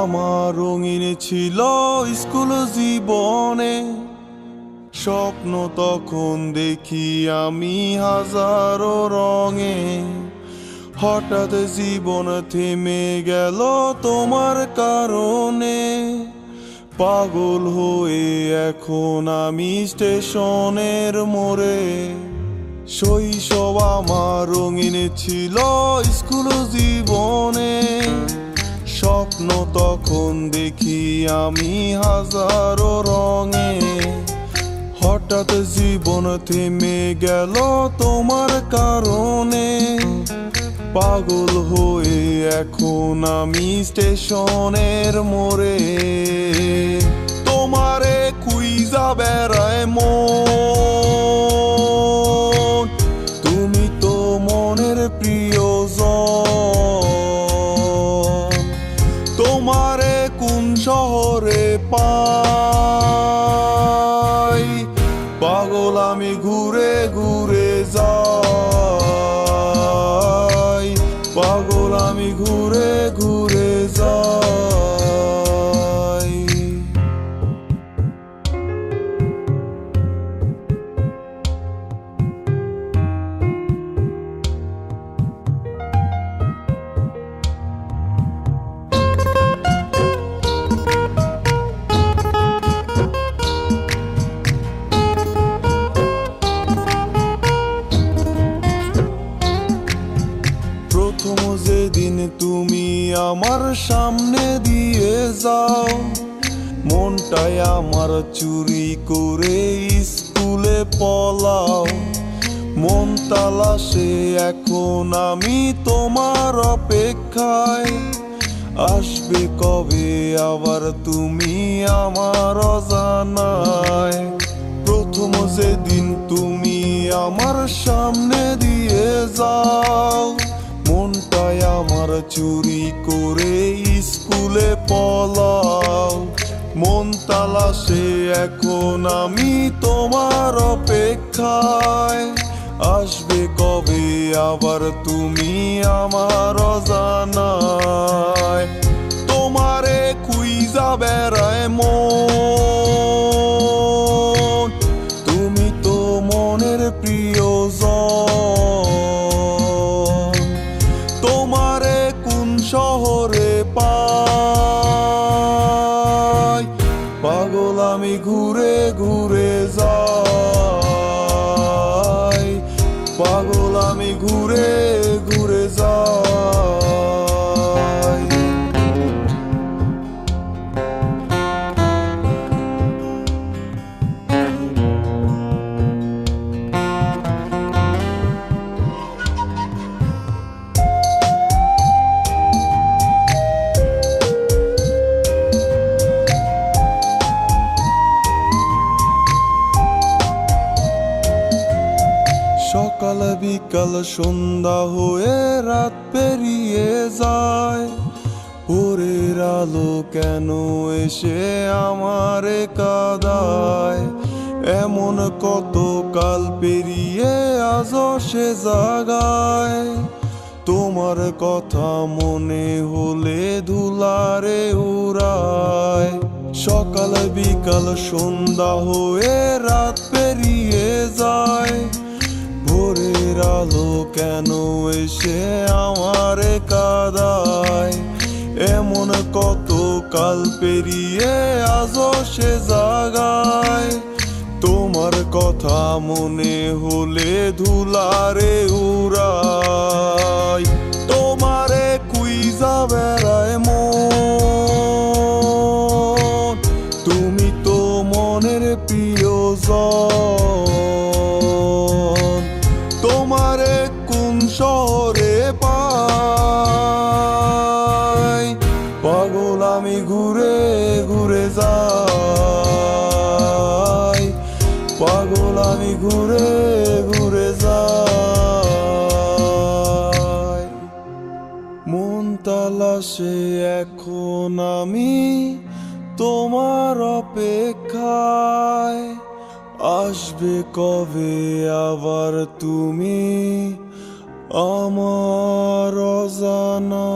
আমার রঙিন ছিল স্কুল জীবনে, স্বপ্ন তখন দেখি আমি হাজারো রঙে। হঠাৎ জীবন থেমে গেল তোমার কারণে, পাগল হয়ে এখন আমি স্টেশনের মোড়ে। শৈশব আমার রঙিন ছিল স্কুল জীবনে, স্বপ্ন তখন দেখি আমি হাজারো রঙে। হঠাৎ জীবন থেমে গেল তোমার কারণে, পাগল হয়ে এখন আমি স্টেশনের মোড়ে। তোমারে খুঁজা বেড়ায় মন, তুমি তো মনের প্রিয়জন। তোমারে কোন শহরে পাই, পাগল আমি ঘুরে ঘুরে যাই, পাগল আমি ঘুরে ঘুরে যাই। প্রথম যেদিন তুমি আমার সামনে দিয়ে যাও, মনটাই আমার চুরি করে স্কুলে পলাও। মন তালাশে এখন আমি তোমার অপেক্ষায়, আসবে কবে আবার তুমি আমার অজানায়। প্রথম যেদিন তুমি আমার সামনে দিয়ে যাও, মনটাই আমার চুরি করে স্কুলে পলাও। মন তালাশে এখন আমি তোমার অপেক্ষায়, আসবে কবে আবার তুমি আমার অজানায়। তোমারে খুঁজা বেড়ায় মন, তুমি তো মনের প্রিয়জন। তোমারে কোন শহরে পাই, পাগল আমি ঘুরে ঘুরে যাই, পাগল আমি ঘুরে ঘুরে যাই। সকাল বিকাল সন্ধ্যা হয়ে রাত পেরিয়ে যায়, ভোরের আলো কেন এসে আমারে কাঁদায়। এমন কত কাল পেরিয়ে আজও সে জাগায়, তোমার কথা মনে হলে ধুলারে উড়ায়। সকাল বিকাল সন্ধ্যা হয়ে রাত পেরিয়ে যায়, ভোরের আলো কেন এসে আমারে কাঁদায়। এমন কত কাল পেরিয়ে আজও সে জাগায়, তোমার কথা মনে হলে ধুলারে উড়াই। তোমারে খুঁজা বেড়ায় মন, তুমি তো মনের প্রিয়জন। তোমারে কোন শহরে পাই, পাগল আমি ঘুরে ঘুরে যাই, পাগল আমি ঘুরে ঘুরে যাই। মন তালাশে এখন আমি তোমার অপেক্ষায়, আসবে কবে আবার তুমি আমার অজানা।